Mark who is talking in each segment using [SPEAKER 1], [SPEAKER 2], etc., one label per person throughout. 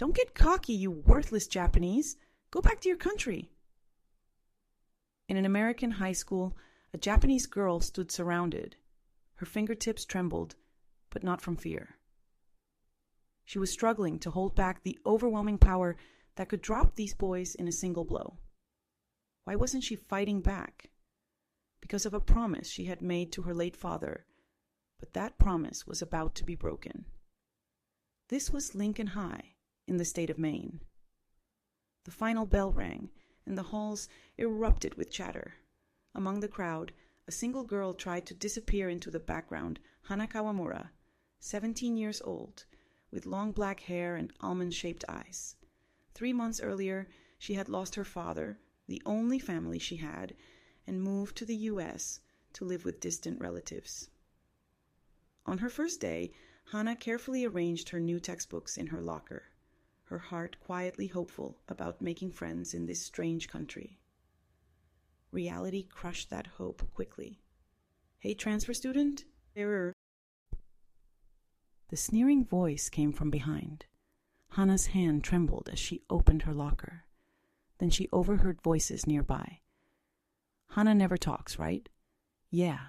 [SPEAKER 1] Don't get cocky, you worthless Japanese. Go back to your country. In an American high school, a Japanese girl stood surrounded. Her fingertips trembled, but not from fear. She was struggling to hold back the overwhelming power that could drop these boys in a single blow. Why wasn't she fighting back? Because of a promise she had made to her late father, but that promise was about to be broken. This was Lincoln High, in the state of Maine. The final bell rang, and the halls erupted with chatter. Among the crowd, a single girl tried to disappear into the background, Hana Kawamura, 17 years old, with long black hair and almond-shaped eyes. 3 months earlier, she had lost her father, the only family she had, and moved to the U.S. to live with distant relatives. On her first day, Hana carefully arranged her new textbooks in her locker, her heart quietly hopeful about making friends in this strange country. Reality crushed that hope quickly. "Hey, transfer student, error." The sneering voice came from behind. Hana's hand trembled as she opened her locker. Then she overheard voices nearby. "Hana never talks, right?" "Yeah.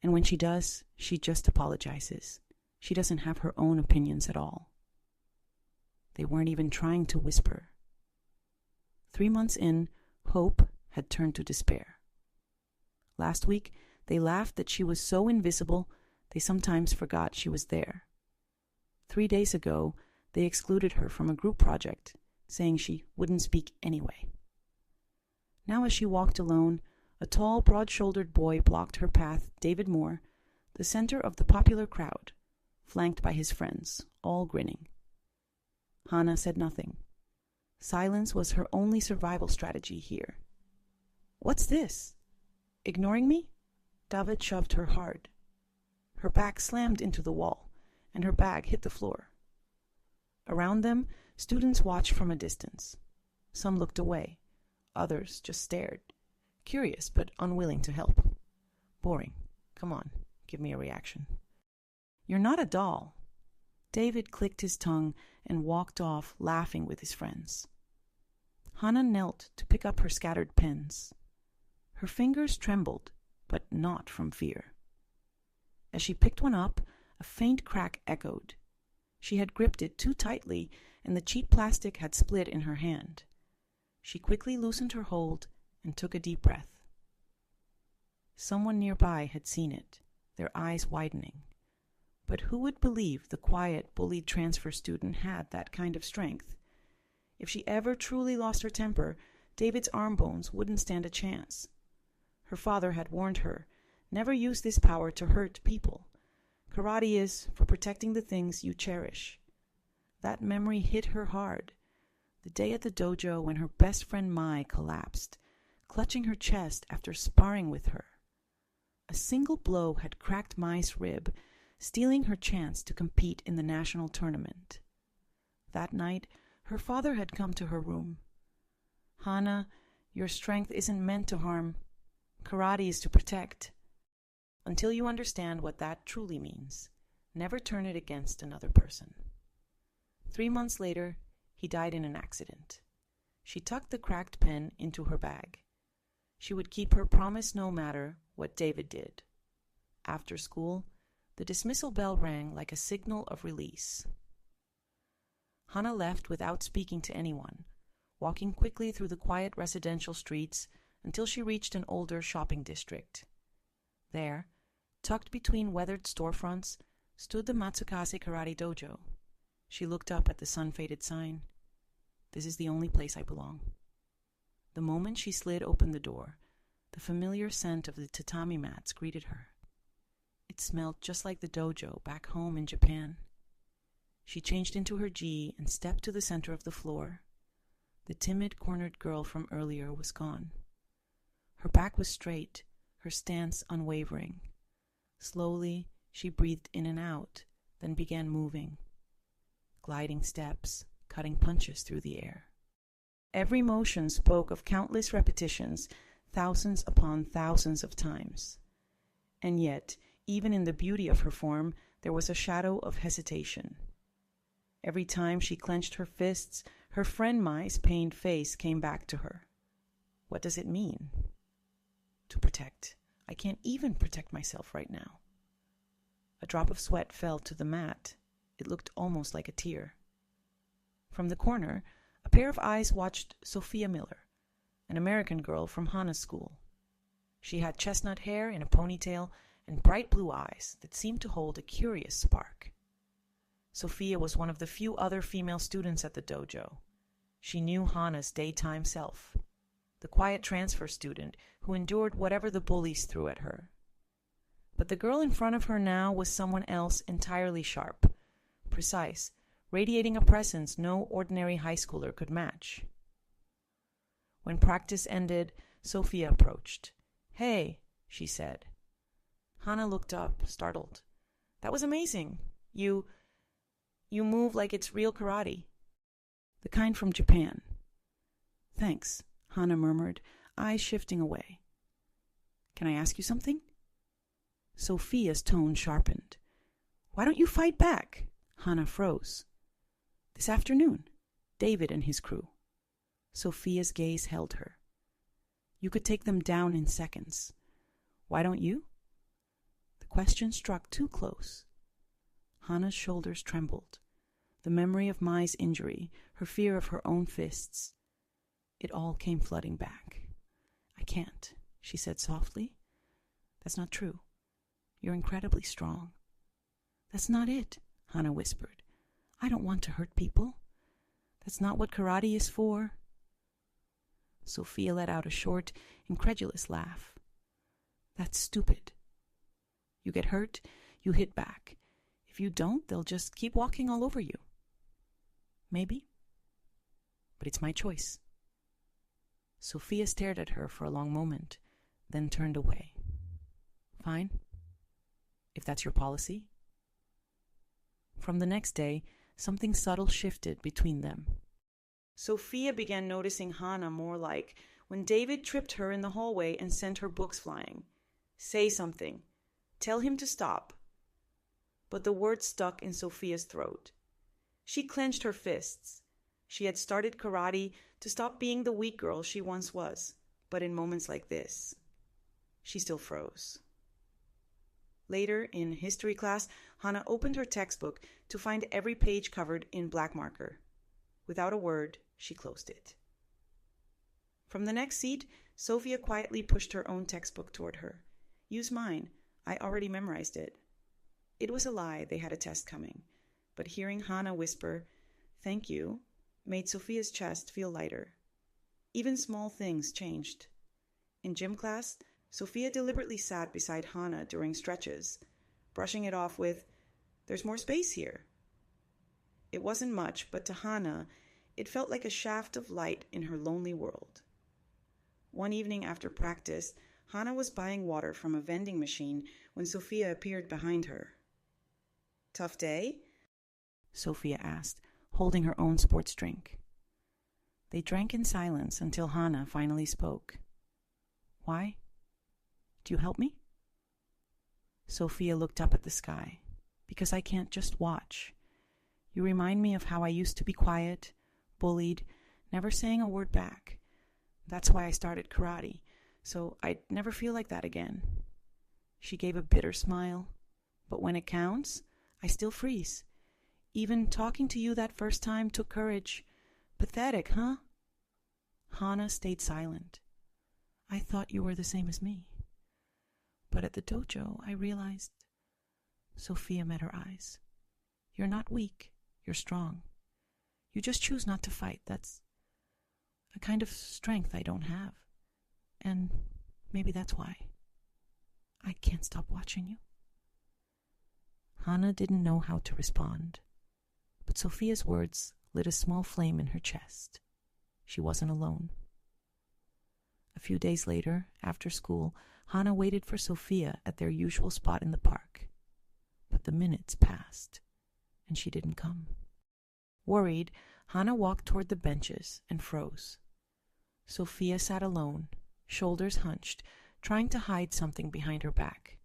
[SPEAKER 1] And when she does, she just apologizes. She doesn't have her own opinions at all." They weren't even trying to whisper. 3 months in, hope had turned to despair. Last week, they laughed that she was so invisible, they sometimes forgot she was there. 3 days ago, they excluded her from a group project, saying she wouldn't speak anyway. Now as she walked alone, a tall, broad-shouldered boy blocked her path, David Moore, the center of the popular crowd, flanked by his friends, all grinning. Hana said nothing. Silence was her only survival strategy here. "What's this? Ignoring me?" David shoved her hard. Her back slammed into the wall, and her bag hit the floor. Around them, students watched from a distance. Some looked away. Others just stared, curious but unwilling to help. Boring. Come on, give me a reaction. "You're not a doll." David clicked his tongue and walked off, laughing with his friends. Hana knelt to pick up her scattered pens. Her fingers trembled, but not from fear. As she picked one up, a faint crack echoed. She had gripped it too tightly, and the cheap plastic had split in her hand. She quickly loosened her hold and took a deep breath. Someone nearby had seen it, their eyes widening. But who would believe the quiet, bullied transfer student had that kind of strength? If she ever truly lost her temper, David's arm bones wouldn't stand a chance. Her father had warned her, never use this power to hurt people. Karate is for protecting the things you cherish. That memory hit her hard. The day at the dojo when her best friend Mai collapsed, clutching her chest after sparring with her. A single blow had cracked Mai's rib, stealing her chance to compete in the national tournament. That night, her father had come to her room. "Hana, your strength isn't meant to harm. Karate is to protect. Until you understand what that truly means, never turn it against another person." 3 months later, he died in an accident. She tucked the cracked pen into her bag. She would keep her promise no matter what David did. After school, the dismissal bell rang like a signal of release. Hana left without speaking to anyone, walking quickly through the quiet residential streets until she reached an older shopping district. There, tucked between weathered storefronts, stood the Matsukase Karate Dojo. She looked up at the sun-faded sign. "This is the only place I belong." The moment she slid open the door, the familiar scent of the tatami mats greeted her. It smelled just like the dojo back home in Japan. She changed into her gi and stepped to the center of the floor. The timid, cornered girl from earlier was gone. Her back was straight, her stance unwavering. Slowly, she breathed in and out, then began moving. Gliding steps, cutting punches through the air. Every motion spoke of countless repetitions, thousands upon thousands of times. And yet, even in the beauty of her form, there was a shadow of hesitation. Every time she clenched her fists, her friend Mai's pained face came back to her. What does it mean? To protect. I can't even protect myself right now. A drop of sweat fell to the mat. It looked almost like a tear. From the corner, a pair of eyes watched Sophia Miller, an American girl from Hana's school. She had chestnut hair in a ponytail and bright blue eyes that seemed to hold a curious spark. Sophia was one of the few other female students at the dojo. She knew Hana's daytime self, the quiet transfer student who endured whatever the bullies threw at her. But the girl in front of her now was someone else entirely sharp, precise, radiating a presence no ordinary high schooler could match. When practice ended, Sophia approached. "Hey," she said. Hana looked up, startled. "That was amazing. You move like it's real karate." "The kind from Japan." "Thanks," Hana murmured, eyes shifting away. "Can I ask you something?" Sophia's tone sharpened. "Why don't you fight back?" Hana froze. "This afternoon, David and his crew." Sophia's gaze held her. "You could take them down in seconds. Why don't you?" The question struck too close. Hana's shoulders trembled. The memory of Mai's injury, her fear of her own fists. It all came flooding back. "I can't," she said softly. "That's not true. You're incredibly strong." "That's not it," Hana whispered. "I don't want to hurt people. That's not what karate is for." Sophia let out a short, incredulous laugh. "That's stupid. You get hurt, you hit back. If you don't, they'll just keep walking all over you." "Maybe. But it's my choice." Sophia stared at her for a long moment, then turned away. "Fine. If that's your policy." From the next day, something subtle shifted between them. Sophia began noticing Hana more like when David tripped her in the hallway and sent her books flying. "Say something. Tell him to stop." But the words stuck in Sophia's throat. She clenched her fists. She had started karate to stop being the weak girl she once was, but in moments like this, she still froze. Later, in history class, Hana opened her textbook to find every page covered in black marker. Without a word, she closed it. From the next seat, Sophia quietly pushed her own textbook toward her. "Use mine. I already memorized it." It was a lie they had a test coming, but hearing Hana whisper, "Thank you," made Sophia's chest feel lighter. Even small things changed. In gym class, Sophia deliberately sat beside Hana during stretches, brushing it off with, "There's more space here." It wasn't much, but to Hana, it felt like a shaft of light in her lonely world. One evening after practice, Hana was buying water from a vending machine when Sophia appeared behind her. "Tough day?" Sophia asked, holding her own sports drink. They drank in silence until Hana finally spoke. "Why? Do you help me?" Sophia looked up at the sky. "Because I can't just watch. You remind me of how I used to be quiet, bullied, never saying a word back. That's why I started karate, so I'd never feel like that again." She gave a bitter smile. "But when it counts, I still freeze. Even talking to you that first time took courage. Pathetic, huh?" Hana stayed silent. "I thought you were the same as me. But at the dojo, I realized..." Sophia met her eyes. "You're not weak. You're strong. You just choose not to fight. That's a kind of strength I don't have. And maybe that's why I can't stop watching you." Hana didn't know how to respond, but Sophia's words lit a small flame in her chest. She wasn't alone. A few days later, after school, Hana waited for Sophia at their usual spot in the park. But the minutes passed, and she didn't come. Worried, Hana walked toward the benches and froze. Sophia sat alone, shoulders hunched, trying to hide something behind her back.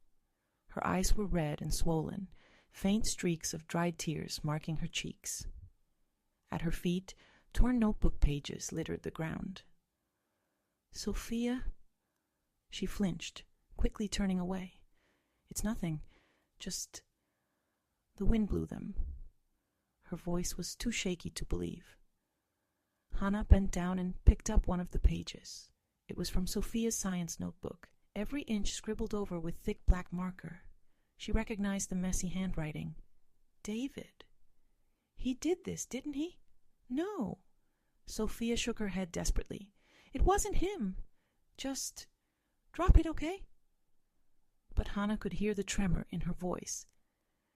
[SPEAKER 1] Her eyes were red and swollen, faint streaks of dried tears marking her cheeks. At her feet, torn notebook pages littered the ground. "Sophia?" She flinched, quickly turning away. "It's nothing. Just the wind blew them." Her voice was too shaky to believe. Hana bent down and picked up one of the pages. It was from Sophia's science notebook, every inch scribbled over with thick black marker. She recognized the messy handwriting. David. He did this, didn't he? No. Sophia shook her head desperately. It wasn't him. Just drop it, okay? But Hana could hear the tremor in her voice.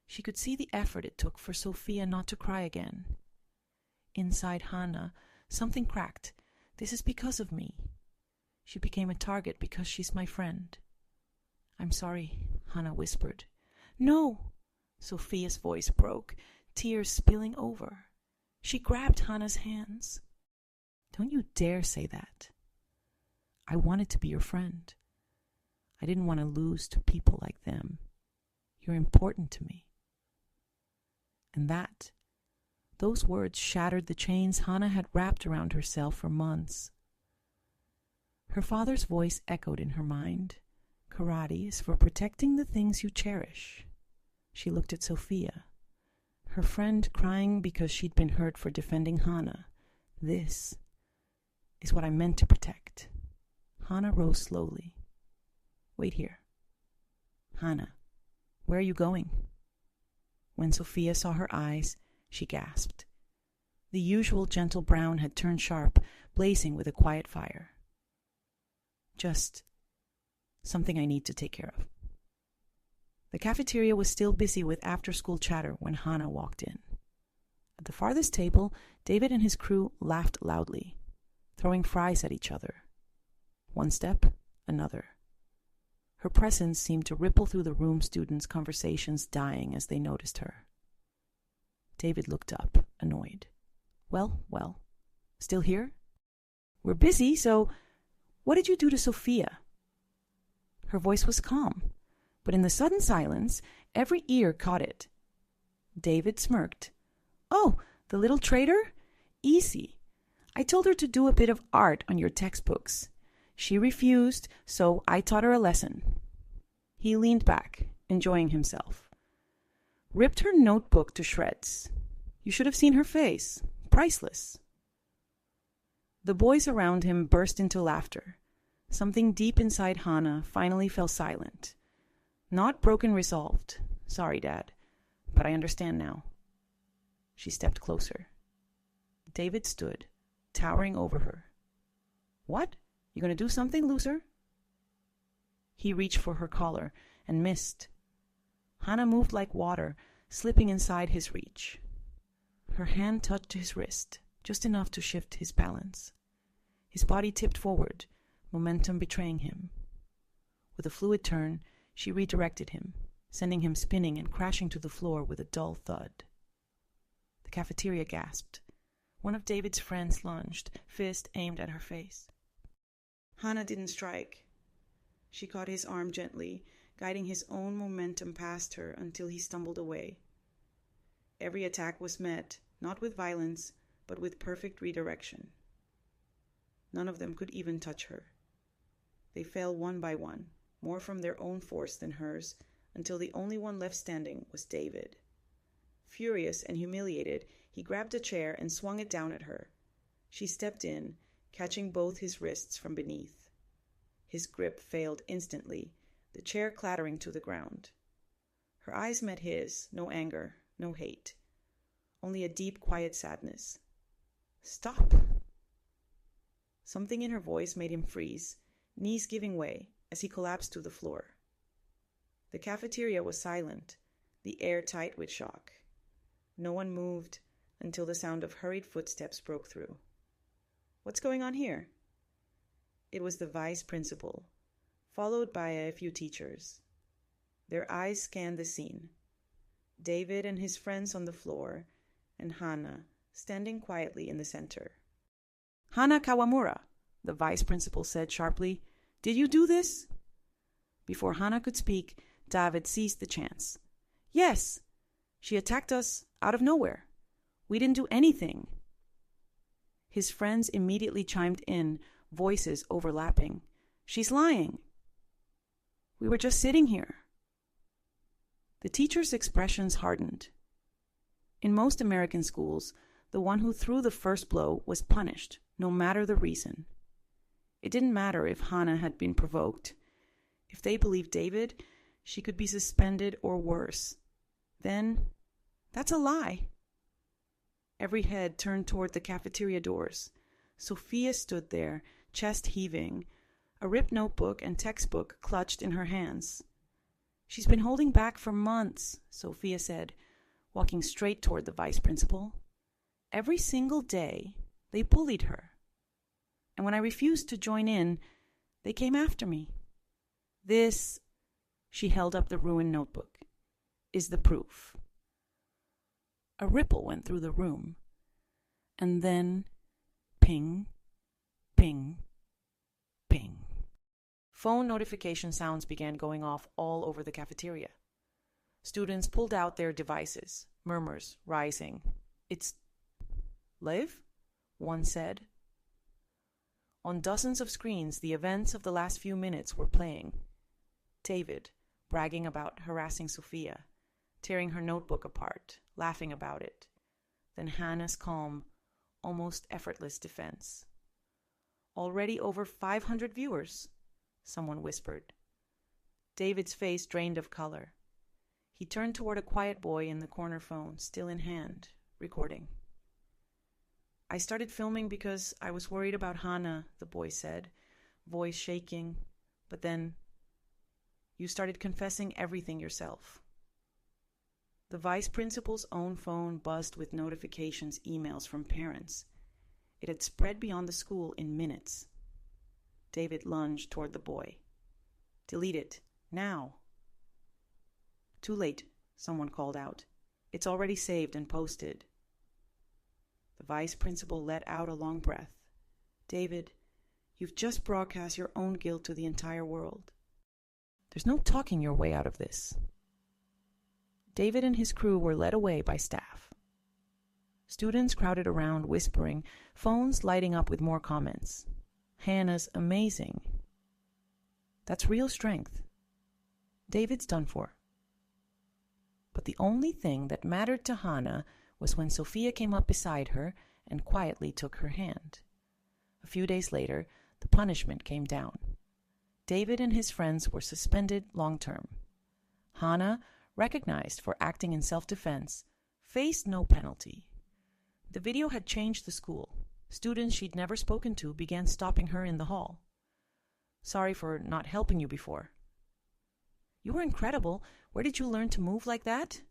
[SPEAKER 1] She could see the effort it took for Sophia not to cry again. Inside Hana, something cracked. This is because of me. She became a target because she's my friend. "I'm sorry," Hana whispered. "No!" Sophia's voice broke, tears spilling over. She grabbed Hana's hands. "Don't you dare say that. I wanted to be your friend. I didn't want to lose to people like them. You're important to me." And those words shattered the chains Hana had wrapped around herself for months. Her father's voice echoed in her mind. "Karate is for protecting the things you cherish." She looked at Sophia, her friend crying because she'd been hurt for defending Hana. This is what I meant to protect. Hana rose slowly. "Wait here." "Hana, where are you going?" When Sophia saw her eyes, she gasped. The usual gentle brown had turned sharp, blazing with a quiet fire. "Just something I need to take care of." The cafeteria was still busy with after-school chatter when Hana walked in. At the farthest table, David and his crew laughed loudly, throwing fries at each other. One step, another. Her presence seemed to ripple through the room, students' conversations dying as they noticed her. David looked up, annoyed. Well, still here?" "We're busy, so what did you do to Sophia?" Her voice was calm, but in the sudden silence, every ear caught it. David smirked. "Oh, the little traitor? Easy. I told her to do a bit of art on your textbooks. She refused, so I taught her a lesson." He leaned back, enjoying himself. "Ripped her notebook to shreds. You should have seen her face. Priceless." The boys around him burst into laughter. Something deep inside Hana finally fell silent. Not broken resolved. "Sorry, Dad, but I understand now." She stepped closer. David stood, towering over her. "What? You gonna do something, loser?" He reached for her collar and missed. Hana moved like water, slipping inside his reach. Her hand touched his wrist, just enough to shift his balance. His body tipped forward, momentum betraying him. With a fluid turn, she redirected him, sending him spinning and crashing to the floor with a dull thud. The cafeteria gasped. One of David's friends lunged, fist aimed at her face. Hana didn't strike. She caught his arm gently, guiding his own momentum past her until he stumbled away. Every attack was met, not with violence, but with perfect redirection. None of them could even touch her. They fell one by one, more from their own force than hers, until the only one left standing was David. Furious and humiliated, he grabbed a chair and swung it down at her. She stepped in, catching both his wrists from beneath. His grip failed instantly, the chair clattering to the ground. Her eyes met his, no anger, no hate, only a deep, quiet sadness. "Stop!" Something in her voice made him freeze, knees giving way as he collapsed to the floor. The cafeteria was silent, the air tight with shock. No one moved until the sound of hurried footsteps broke through. "What's going on here?" It was the vice principal, followed by a few teachers. Their eyes scanned the scene. David and his friends on the floor, and Hana standing quietly in the center. "Hana Kawamura," the vice principal said sharply, "did you do this?" Before Hana could speak, David seized the chance. "Yes! She attacked us out of nowhere. We didn't do anything. His friends immediately chimed in, voices overlapping. "She's lying. We were just sitting here." The teacher's expressions hardened. In most American schools, the one who threw the first blow was punished, no matter the reason. It didn't matter if Hana had been provoked. If they believed David, she could be suspended or worse. Then, that's a lie. Every head turned toward the cafeteria doors. Sophia stood there, chest heaving, a ripped notebook and textbook clutched in her hands. "She's been holding back for months," Sophia said, walking straight toward the vice principal. "Every single day, they bullied her. And when I refused to join in, they came after me. This," she held up the ruined notebook, "is the proof." A ripple went through the room, and then ping, ping, ping. Phone notification sounds began going off all over the cafeteria. Students pulled out their devices, murmurs rising. "It's Liv?" one said. On dozens of screens, the events of the last few minutes were playing. David, bragging about harassing Sophia, tearing her notebook apart, laughing about it. Then Hana's calm, almost effortless defense. "Already over 500 viewers," someone whispered. David's face drained of color. He turned toward a quiet boy in the corner phone, still in hand, recording. "I started filming because I was worried about Hana," the boy said, voice shaking. "But then you started confessing everything yourself." The vice principal's own phone buzzed with notifications, emails from parents. It had spread beyond the school in minutes. David lunged toward the boy. "Delete it, now." "Too late," someone called out. "It's already saved and posted." The vice principal let out a long breath. "David, you've just broadcast your own guilt to the entire world. There's no talking your way out of this." David and his crew were led away by staff. Students crowded around, whispering, phones lighting up with more comments. "Hana's amazing." "That's real strength." "David's done for." But the only thing that mattered to Hana was when Sophia came up beside her and quietly took her hand. A few days later, the punishment came down. David and his friends were suspended long-term. Hana, recognized for acting in self-defense, faced no penalty. The video had changed the school. Students she'd never spoken to began stopping her in the hall. "Sorry for not helping you before." "You were incredible. Where did you learn to move like that?"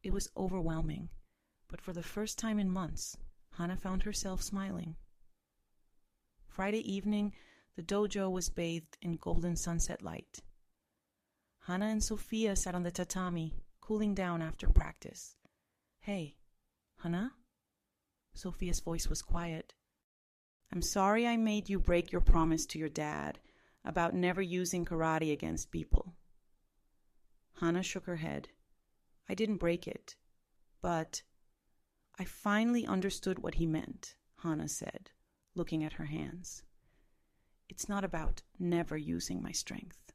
[SPEAKER 1] It was overwhelming, but for the first time in months, Hana found herself smiling. Friday evening, the dojo was bathed in golden sunset light. Hana and Sophia sat on the tatami, cooling down after practice. "Hey, Hana?" Sophia's voice was quiet. "I'm sorry I made you break your promise to your dad about never using karate against people." Hana shook her head. "I didn't break it, but I finally understood what he meant," Hana said, looking at her hands. "It's not about never using my strength.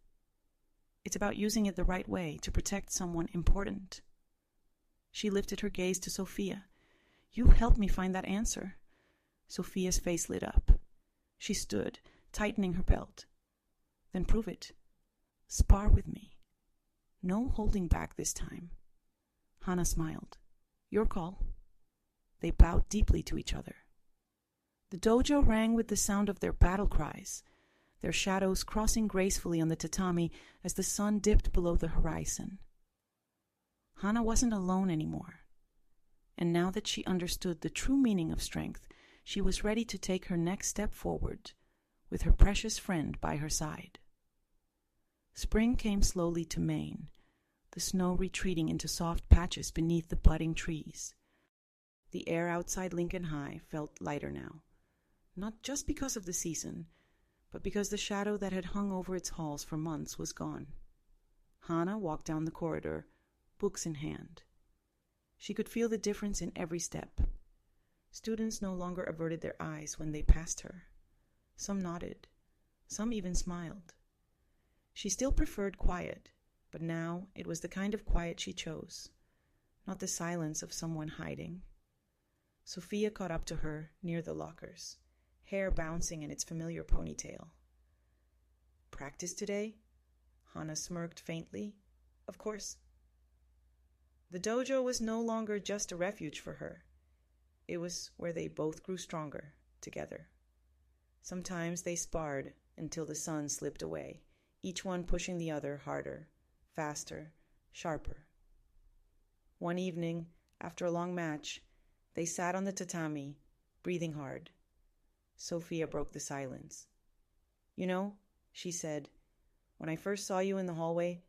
[SPEAKER 1] It's about using it the right way to protect someone important." She lifted her gaze to Sophia. "You helped me find that answer." Sophia's face lit up. She stood, tightening her belt. "Then prove it. Spar with me. No holding back this time." Hana smiled. "Your call." They bowed deeply to each other. The dojo rang with the sound of their battle cries, their shadows crossing gracefully on the tatami as the sun dipped below the horizon. Hana wasn't alone anymore. And now that she understood the true meaning of strength, she was ready to take her next step forward, with her precious friend by her side. Spring came slowly to Maine, the snow retreating into soft patches beneath the budding trees. The air outside Lincoln High felt lighter now, not just because of the season, but because the shadow that had hung over its halls for months was gone. Hana walked down the corridor, books in hand. She could feel the difference in every step. Students no longer averted their eyes when they passed her. Some nodded. Some even smiled. She still preferred quiet, but now it was the kind of quiet she chose, not the silence of someone hiding. Sophia caught up to her near the lockers, hair bouncing in its familiar ponytail. "Practice today?" Hana smirked faintly. "Of course." The dojo was no longer just a refuge for her. It was where they both grew stronger together. Sometimes they sparred until the sun slipped away, each one pushing the other harder, faster, sharper. One evening, after a long match, they sat on the tatami, breathing hard. Sophia broke the silence. "You know," she said, "when I first saw you in the hallway,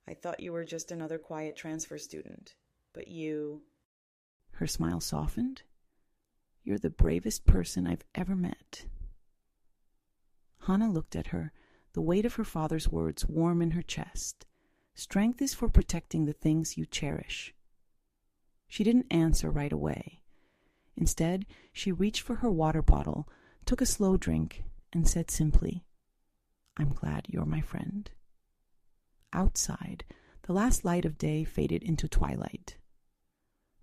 [SPEAKER 1] I thought you were just another quiet transfer student. But you—" Her smile softened. "You're the bravest person I've ever met." Hana looked at her, the weight of her father's words warm in her chest. Strength is for protecting the things you cherish. She didn't answer right away. Instead, she reached for her water bottle, took a slow drink, and said simply, "I'm glad you're my friend." Outside, the last light of day faded into twilight.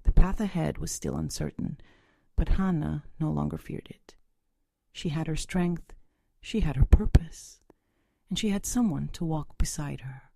[SPEAKER 1] The path ahead was still uncertain, but Hana no longer feared it. She had her strength, she had her purpose, and she had someone to walk beside her.